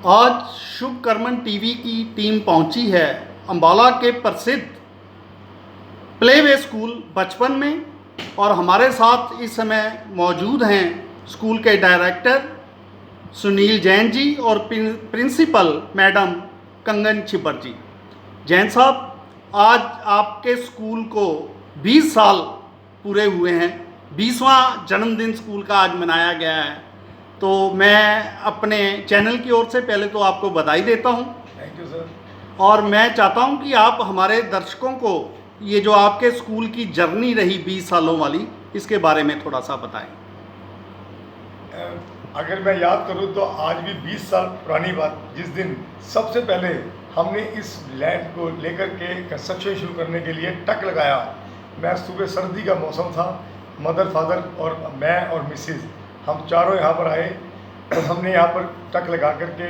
आज शुभ Karman TV की team पहुंची है अंबाला के प्रसिद्ध प्लेवे स्कूल बचपन में और हमारे साथ इस समय मौजूद हैं स्कूल के डायरेक्टर सुनील जैन जी और प्रिंसिपल मैडम कंगन छिब्बर जी। जैन साहब, आज आपके स्कूल को 20 साल पूरे हुए हैं। 20वां जन्मदिन स्कूल का आज मनाया गया है, तो मैं अपने चैनल की ओर से पहले तो आपको बधाई देता हूं। Thank you sir. और मैं चाहता हूं कि आप हमारे दर्शकों को ये जो आपके स्कूल की जर्नी रही 20 सालों वाली, इसके बारे में थोड़ा सा बताएं। अगर मैं याद करूं तो आज भी 20 साल पुरानी बात, जिस दिन सबसे पहले हमने इस लैंड को लेकर के कंस्ट्रक्शन शुरू करने के लिए टक लगाया। मैं सुबह, सर्दी का मौसम था, मदर, फादर और मैं और मिसेज, हम चारों यहाँ पर आए। हमने यहाँ पर टक लगा करके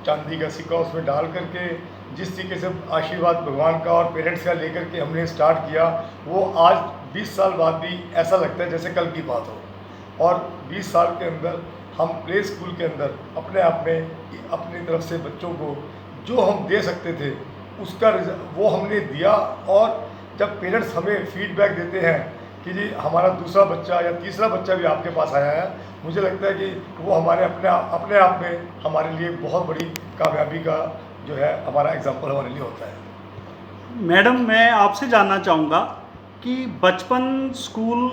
चांदी का सिक्का उसमें डाल करके जिस तरीके से आशीर्वाद भगवान का और पेरेंट्स का लेकर के हमने स्टार्ट किया, वो आज 20 साल बाद भी ऐसा लगता है जैसे कल की बात हो। और 20 साल के अंदर हम प्ले स्कूल के अंदर अपने आप में अपनी तरफ से बच्चों को जो हम दे सकते थे उसका वो हमने दिया। और जब पेरेंट्स हमें फीडबैक देते हैं कि जी हमारा दूसरा बच्चा या तीसरा बच्चा भी आपके पास आया है, मुझे लगता है कि वो हमारे अपने आप में हमारे लिए बहुत बड़ी कामयाबी का जो है हमारा एग्जाम्पल हमारे लिए होता है। मैडम, मैं आपसे जानना चाहूँगा कि बचपन स्कूल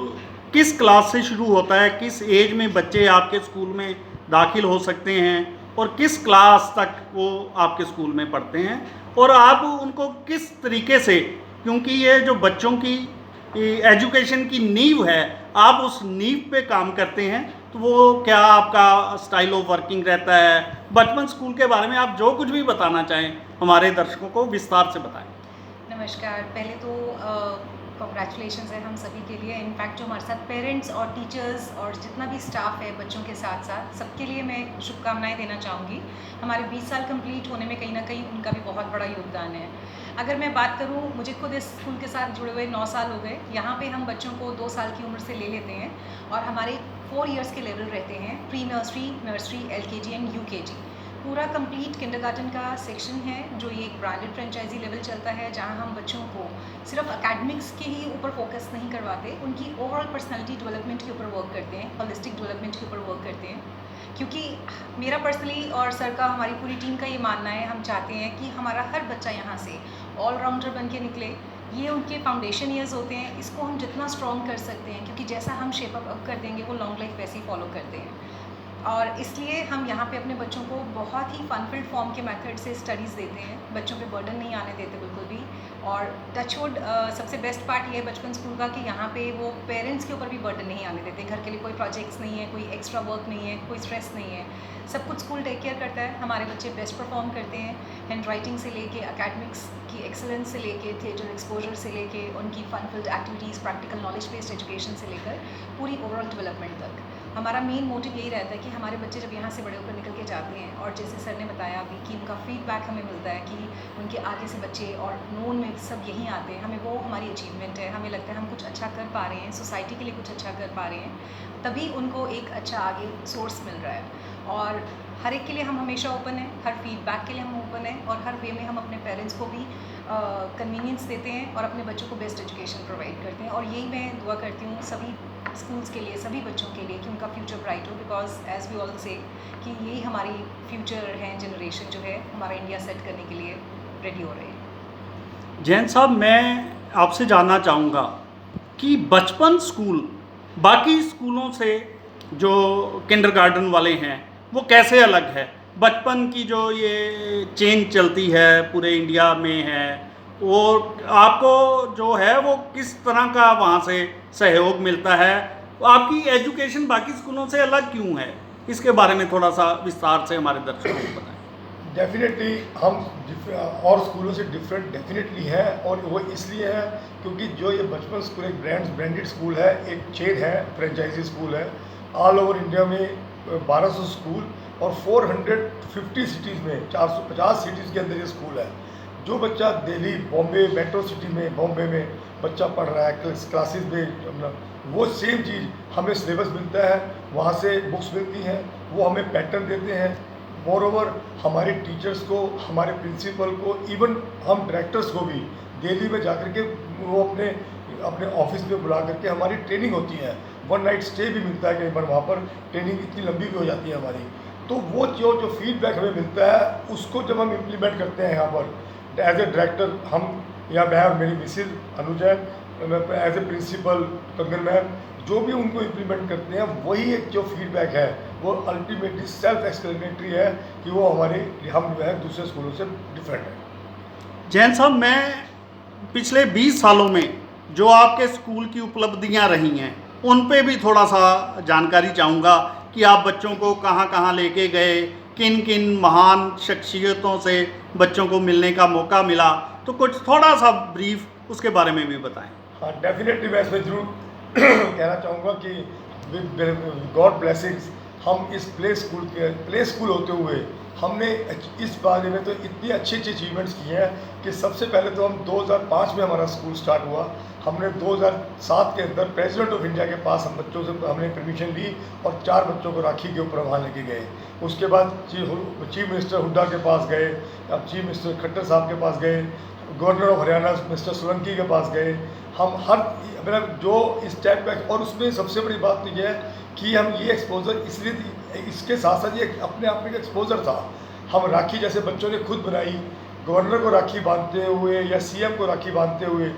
किस क्लास से शुरू होता है, किस एज में बच्चे आपके स्कूल में दाखिल हो सकते हैं और किस क्लास तक वो आपके स्कूल में पढ़ते हैं, और आप उनको किस तरीके से, क्योंकि ये जो बच्चों की एजुकेशन की नींव है, आप उस नींव पे काम करते हैं, तो वो क्या आपका स्टाइल ऑफ वर्किंग रहता है? बचपन स्कूल के बारे में आप जो कुछ भी बताना चाहें हमारे दर्शकों को विस्तार से बताएं। नमस्कार। पहले तो कॉन्ग्रेचुलेशंस है हम सभी के लिए। इनफैक्ट जो हमारे साथ पेरेंट्स और टीचर्स और जितना भी स्टाफ है बच्चों के साथ साथ, सबके लिए मैं शुभकामनाएं देना चाहूँगी। हमारे 20 साल कंप्लीट होने में कहीं ना कहीं उनका भी बहुत बड़ा योगदान है। अगर मैं बात करूँ, मुझे खुद इस स्कूल के साथ जुड़े हुए 9 साल हो गए। यहाँ पे हम बच्चों को 2 साल की उम्र से ले लेते हैं और हमारे 4 इयर्स के लेवल रहते हैं, pre nursery, nursery, LKG and UKG। पूरा कंप्लीट किंडरगार्टन का सेक्शन है जो ये एक ब्रांडेड फ्रेंचाइजी लेवल चलता है, जहां हम बच्चों को सिर्फ एकेडमिक्स के ही ऊपर फोकस नहीं करवाते, उनकी ओवरऑल पर्सनालिटी डेवलपमेंट के ऊपर वर्क करते हैं, होलिस्टिक डेवलपमेंट के ऊपर वर्क करते हैं। क्योंकि मेरा पर्सनली और सर का, हमारी पूरी टीम का ये मानना है, हम चाहते हैं कि हमारा हर बच्चा यहाँ से ऑलराउंडर बन के निकले। ये उनके फाउंडेशन ईयर्स होते हैं, इसको हम जितना स्ट्रॉन्ग कर सकते हैं, क्योंकि जैसा हम शेप अप कर देंगे वो लॉन्ग लाइफ वैसे ही फॉलो करते हैं। और इसलिए हम यहाँ पे अपने बच्चों को बहुत ही फन-फिल्ड फॉर्म के मेथड से स्टडीज़ देते हैं, बच्चों पे बर्डन नहीं आने देते बिल्कुल भी। और टचवुड, सबसे बेस्ट पार्ट ये है बचपन स्कूल का कि यहाँ पे वो पेरेंट्स के ऊपर भी बर्डन नहीं आने देते। घर के लिए कोई प्रोजेक्ट्स नहीं है, कोई एक्स्ट्रा वर्क नहीं है, कोई स्ट्रेस नहीं है, सब कुछ स्कूल टेक केयर करता है। हमारे बच्चे बेस्ट परफॉर्म करते हैं, हैंड राइटिंग से लेके एकेडमिक्स की एक्सेलेंस से लेके थिएटर एक्सपोजर से लेके उनकी fun-field activities, practical knowledge based education से लेकर पूरी ओवरऑल डेवलपमेंट तक। हमारा मेन मोटिव यही रहता है कि हमारे बच्चे जब यहाँ से बड़े होकर निकल के जाते हैं, और जैसे सर ने बताया अभी कि उनका फीडबैक हमें मिलता है कि उनके आगे से बच्चे और नोन में सब यहीं आते हैं, हमें वो हमारी अचीवमेंट है। हमें लगता है हम कुछ अच्छा कर पा रहे हैं, सोसाइटी के लिए कुछ अच्छा कर पा रहे हैं, तभी उनको एक अच्छा आगे सोर्स मिल रहा है। और हर एक के लिए हम हमेशा ओपन हैं, हर फीडबैक के लिए हम ओपन हैं, और हर वे में हम अपने पेरेंट्स को भी कन्वीनियंस देते हैं और अपने बच्चों को बेस्ट एजुकेशन प्रोवाइड करते हैं। और यही मैं दुआ करती हूँ सभी स्कूल्स के लिए, सभी बच्चों के लिए, कि उनका फ्यूचर ब्राइट हो, बिकॉज एज वी ऑल से कि यही हमारी फ्यूचर है, जनरेशन जो है हमारा इंडिया सेट करने के लिए रेडी हो रहे हैं। जैन साहब, मैं आपसे जानना चाहूँगा कि बचपन स्कूल बाकी स्कूलों से जो किंडरगार्टन वाले हैं वो कैसे अलग है? बचपन की जो ये चेंज चलती है पूरे इंडिया में है, वो आपको जो है वो किस तरह का वहाँ से सहयोग मिलता है? आपकी एजुकेशन बाकी स्कूलों से अलग क्यों है? इसके बारे में थोड़ा सा विस्तार से हमारे दर्शकों को बताएं। डेफिनेटली हम और स्कूलों से डिफरेंट डेफिनेटली है, और वो इसलिए है क्योंकि जो ये बचपन स्कूल एक ब्रांडेड स्कूल है, एक चेन है, फ्रेंचाइजी स्कूल है। ऑल ओवर इंडिया में 1200 स्कूल और 450 सिटीज़ में, 450 सिटीज़ के अंदर ये स्कूल है। जो बच्चा दिल्ली, बॉम्बे, मेट्रो सिटी में, बॉम्बे में बच्चा पढ़ रहा है क्लासेस में, वो सेम चीज़ हमें सिलेबस मिलता है, वहाँ से बुक्स मिलती हैं, वो हमें पैटर्न देते हैं, मोर ओवर हमारे टीचर्स को, हमारे प्रिंसिपल को, इवन हम डायरेक्टर्स को भी दिल्ली में जाकर के वो अपने अपने ऑफिस में बुला करके हमारी ट्रेनिंग होती है। 1 नाइट स्टे भी मिलता है कई बार वहाँ पर, ट्रेनिंग इतनी लंबी भी हो जाती है हमारी। तो वो जो फीडबैक हमें मिलता है उसको जब हम इम्प्लीमेंट करते हैं यहाँ पर एज ए डायरेक्टर, हम या मैं और मेरी Mrs Anuja, as a principal Kangan ma'am, जो भी उनको इम्प्लीमेंट करते हैं वही एक जो फीडबैक है वो अल्टीमेटली सेल्फ एक्सप्लेनेटरी है कि वो हम जो है दूसरे स्कूलों से डिफरेंट है। जैन साहब, मैं पिछले 20 सालों में जो आपके स्कूल की उपलब्धियां रही हैं उन पे भी थोड़ा सा जानकारी चाहूँगा कि आप बच्चों को कहाँ कहाँ लेके गए, किन किन महान शख्सियतों से बच्चों को मिलने का मौका मिला, तो कुछ थोड़ा सा ब्रीफ उसके बारे में भी बताएं। हाँ, डेफिनेटली मैं इसमें जरूर कहना चाहूँगा कि विद गॉड ब्लेसिंग्स हम इस प्ले स्कूल होते हुए हमने इस बारे में तो इतनी अच्छी अचीवमेंट्स की हैं कि सबसे पहले तो हम 2005 में हमारा स्कूल स्टार्ट हुआ। हमने 2007 के अंदर प्रेसिडेंट ऑफ इंडिया के पास हम बच्चों से हमने परमिशन ली और 4 बच्चों को राखी के ऊपर वहाँ लेके गए। उसके बाद चीफ मिनिस्टर हुड्डा के पास गए, अब चीफ मिनिस्टर खट्टर साहब के पास गए, governor of Haryana mister Solanki के पास गए। हम हर मतलब जो इस टाइप का, और उसमें सबसे बड़ी बात तो यह है कि हम ये एक्सपोजर इसलिए, इसके साथ साथ ये अपने आप में एक एक्सपोजर था। हम राखी जैसे बच्चों ने खुद बनाई, गवर्नर को राखी बांधते हुए या सीएम को राखी बांधते हुए,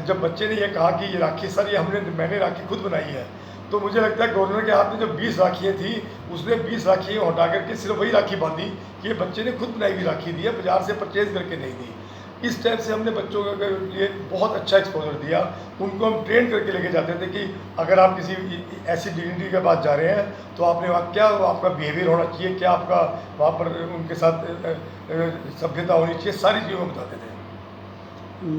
जब बच्चे ने ये कहा कि ये राखी सर ये मैंने राखी खुद बनाई है, तो मुझे लगता है गवर्नर के हाथ में जो 20 राखियाँ थी उसने 20 राखियाँ हटा करके सिर्फ वही राखी बांधी कि ये बच्चे ने खुद बनाई हुई राखी दी है, बाजार से परचेज करके नहीं दी। इस टाइप से हमने बच्चों के लिए बहुत अच्छा एक्सपोजर दिया। उनको हम ट्रेन करके लेके जाते थे कि अगर आप किसी ऐसी डिग्निटी के पास जा रहे हैं तो आपने वहाँ क्या आपका बिहेवियर होना चाहिए, क्या आपका वहाँ पर उनके साथ सभ्यता होनी चाहिए, सारी चीज़ों को बताते थे।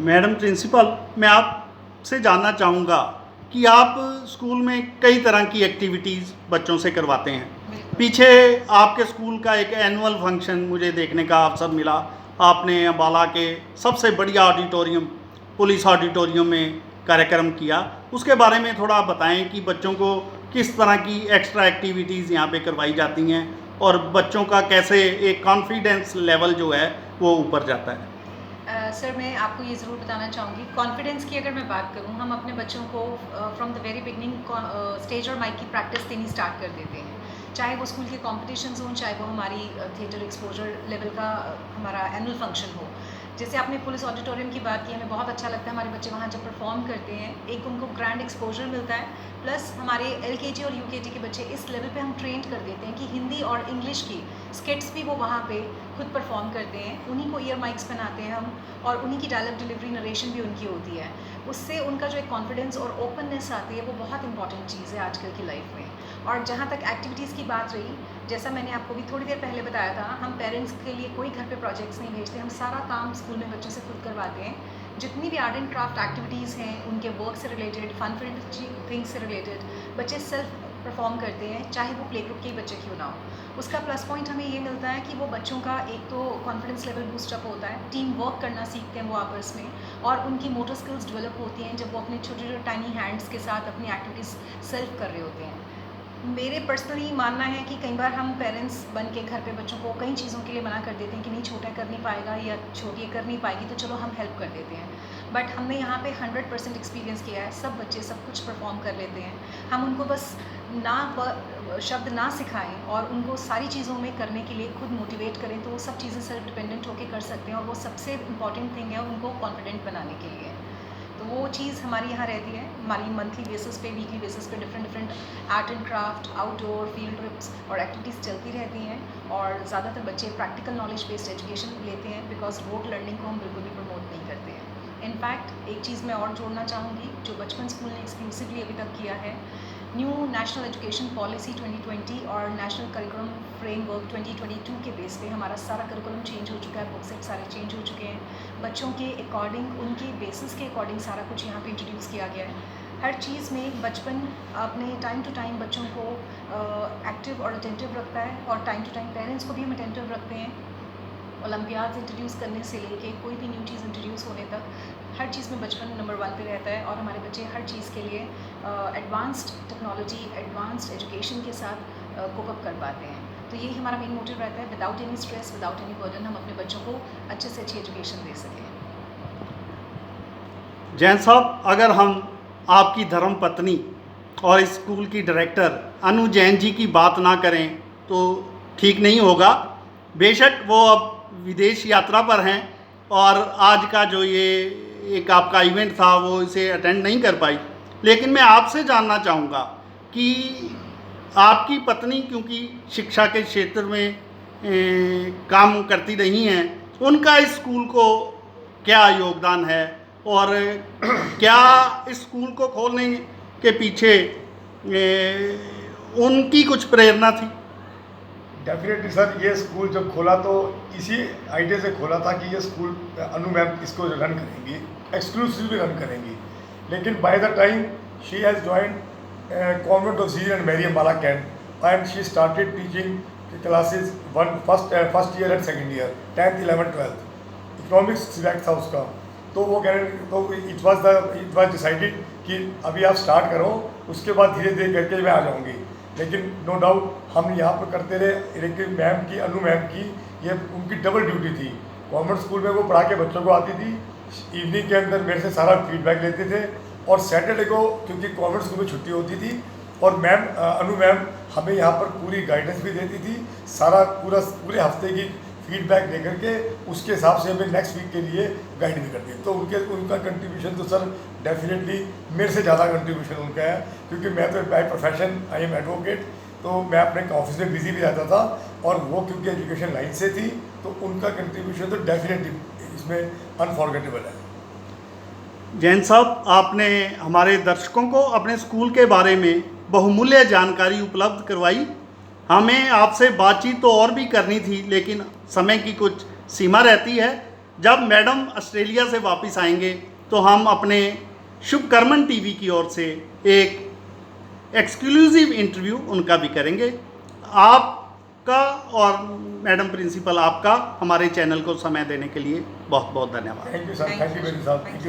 मैडम प्रिंसिपल, मैं आपसे जानना चाहूँगा कि आप स्कूल में कई तरह की एक्टिविटीज़ बच्चों से करवाते हैं। पीछे आपके स्कूल का एक एनुअल फंक्शन मुझे देखने का अवसर मिला। आपने अम्बाला के सबसे बढ़िया ऑडिटोरियम, पुलिस ऑडिटोरियम में कार्यक्रम किया। उसके बारे में थोड़ा बताएं कि बच्चों को किस तरह की एक्स्ट्रा एक्टिविटीज़ यहाँ पे करवाई जाती हैं और बच्चों का कैसे एक कॉन्फिडेंस लेवल जो है वो ऊपर जाता है। सर, मैं आपको ये ज़रूर बताना चाहूँगी, कॉन्फिडेंस की अगर मैं बात करूँ, हम अपने बच्चों को from the very beginning stage और माइक की प्रैक्टिस देनी स्टार्ट कर देते हैं। चाहे वो स्कूल के कॉम्पिटिशन्स हों, चाहे वो हमारी थिएटर एक्सपोजर लेवल का हमारा एनुअल फंक्शन हो। जैसे आपने पुलिस ऑडिटोरियम की बात की, हमें बहुत अच्छा लगता है हमारे बच्चे वहाँ जब परफॉर्म करते हैं, एक उनको ग्रैंड एक्सपोजर मिलता है, प्लस हमारे LKG और UKG के बच्चे इस लेवल पे हम ट्रेंड कर देते हैं कि हिंदी और इंग्लिश की स्किट्स भी वो वहाँ पे खुद परफॉर्म करते हैं। उन्हीं को ईयर माइक्स पहनाते हैं हम, और उन्हीं की डायलॉग डिलीवरी नरेशन भी उनकी होती है। उससे उनका जो एक कॉन्फिडेंस और ओपननेस आती है वो बहुत इंपॉर्टेंट चीज़ है आजकल की लाइफ में। और जहाँ तक एक्टिविटीज़ की बात रही, जैसा मैंने आपको भी थोड़ी देर पहले बताया था, हम पेरेंट्स के लिए कोई घर पे प्रोजेक्ट्स नहीं भेजते, हम सारा काम स्कूल में बच्चों से खुद करवाते हैं। जितनी भी आर्ट एंड क्राफ्ट एक्टिविटीज़ हैं, उनके वर्क से रिलेटेड, फन फिल्ड थिंग्स से रिलेटेड बच्चे सेल्फ परफॉर्म करते हैं, चाहे वो प्ले ग्रुप के ही बच्चे क्यों ना हो। उसका प्लस पॉइंट हमें ये मिलता है कि वो बच्चों का एक तो कॉन्फिडेंस लेवल बूस्टअप होता है, टीम वर्क करना सीखते हैं वो आपस में, और उनकी मोटर स्किल्स डेवलप होती हैं जब वो अपने छोटे छोटे टाइनी हैंड्स के साथ अपनी एक्टिविटीज़ सेल्फ कर रहे होते हैं। मेरे पर्सनली मानना है कि कई बार हम पेरेंट्स बन के घर पे बच्चों को कई चीज़ों के लिए मना कर देते हैं कि नहीं, छोटा कर नहीं पाएगा या छोटी कर नहीं पाएगी, तो चलो हम हेल्प कर देते हैं। बट हमने यहाँ पे 100% एक्सपीरियंस किया है, सब बच्चे सब कुछ परफॉर्म कर लेते हैं। हम उनको बस शब्द ना सिखाएं और उनको सारी चीज़ों में करने के लिए खुद मोटिवेट करें, तो वो सब चीज़ें सेल्फ डिपेंडेंट होकर कर सकते हैं, और वो सबसे इम्पॉर्टेंट थिंग है उनको कॉन्फिडेंट बनाने के लिए। तो वो चीज़ हमारी यहाँ रहती है। हमारी मंथली बेसिस पे, वीकली बेसिस पे different art and craft, outdoor field trips और एक्टिविटीज़ चलती रहती हैं, और ज़्यादातर बच्चे प्रैक्टिकल नॉलेज बेस्ड एजुकेशन लेते हैं, बिकॉज रोट लर्निंग को हम बिल्कुल भी प्रमोट नहीं करते हैं। इनफैक्ट एक चीज़ मैं और जोड़ना चाहूँगी जो बचपन स्कूल ने एक्सक्लूसिवली अभी तक किया है, न्यू नेशनल एजुकेशन पॉलिसी 2020 और नेशनल करिकुलम फ्रेमवर्क 2022 के बेस पे हमारा सारा करिकुलम चेंज हो चुका है, बुक सेट सारे चेंज हो चुके हैं। बच्चों के अकॉर्डिंग, उनके बेसिस के अकॉर्डिंग सारा कुछ यहाँ पे इंट्रोड्यूस किया गया है। हर चीज़ में बचपन अपने टाइम टू टाइम बच्चों को एक्टिव और अटेंटिव रखता है, और टाइम टू टाइम पेरेंट्स को भी हम अटेंटिव रखते हैं। ओलंपियाड्स इंट्रोड्यूस करने से लेके कोई भी न्यू चीज़ इंट्रोड्यूस होने तक हर चीज़ में बचपन नंबर 1 पे रहता है, और हमारे बच्चे हर चीज़ के लिए एडवांस्ड टेक्नोलॉजी, एडवांस्ड एजुकेशन के साथ कोप अप कर पाते हैं। तो यही हमारा मेन मोटिव रहता है, without any stress, without any burden हम अपने बच्चों को अच्छे से अच्छी एजुकेशन दे सकें। जैन साहब, अगर हम आपकी धर्मपत्नी और इस स्कूल की डायरेक्टर अनु जैन जी की बात ना करें तो ठीक नहीं होगा। बेशक वो अब विदेश यात्रा पर हैं और आज का जो ये एक आपका इवेंट था वो इसे अटेंड नहीं कर पाई, लेकिन मैं आपसे जानना चाहूँगा कि आपकी पत्नी क्योंकि शिक्षा के क्षेत्र में काम करती रही हैं, उनका इस स्कूल को क्या योगदान है और क्या इस स्कूल को खोलने के पीछे उनकी कुछ प्रेरणा थी? डेफिनेटली सर, ये स्कूल जब खोला तो इसी आइडिया से खोला था कि ये स्कूल अनु मैम इसको रन करेंगी, एक्सक्लूसिवली रन करेंगी। लेकिन by the time she has joined convent of Jesus and Mary Ambala Cantt and she started teaching classes first year and second year, 10th 11th 12th economics select था उसका। तो वो कह रहे तो इट वाज डिसाइडेड कि अभी आप स्टार्ट करो, उसके बाद धीरे धीरे करके मैं आ जाऊँगी। लेकिन नो डाउट हम यहाँ पर करते रहे। लेकिन मैम की, अनु मैम की, ये उनकी डबल ड्यूटी थी। कॉन्वेंट स्कूल में वो पढ़ा के बच्चों को आती थी, इवनिंग के अंदर मेरे से सारा फीडबैक लेते थे, और सैटरडे को क्योंकि कॉन्वेंट स्कूल में छुट्टी होती थी और मैम अनु मैम हमें यहाँ पर पूरी गाइडेंस भी देती थी, सारा पूरे हफ्ते की फीडबैक दे करके उसके हिसाब से हमें नेक्स्ट वीक के लिए गाइड भी करती है। तो उनका कंट्रीब्यूशन तो सर डेफिनेटली मेरे से ज़्यादा कंट्रीब्यूशन उनका है, क्योंकि मैं तो by profession I am advocate, तो मैं अपने ऑफिस में बिजी भी रहता था, और वो क्योंकि एजुकेशन लाइन से थी तो उनका कंट्रीब्यूशन तो डेफिनेटली इसमें अनफॉरगेटेबल है। जैन साहब, आपने हमारे दर्शकों को अपने स्कूल के बारे में बहुमूल्य जानकारी उपलब्ध करवाई। हमें आपसे बातचीत तो और भी करनी थी, लेकिन समय की कुछ सीमा रहती है। जब मैडम ऑस्ट्रेलिया से वापस आएंगे तो हम अपने शुभकर्मन टीवी की ओर से एक एक्सक्लूसिव इंटरव्यू उनका भी करेंगे। आपका और मैडम प्रिंसिपल आपका हमारे चैनल को समय देने के लिए बहुत बहुत धन्यवाद। Thank you sir, thank you very much, thank you.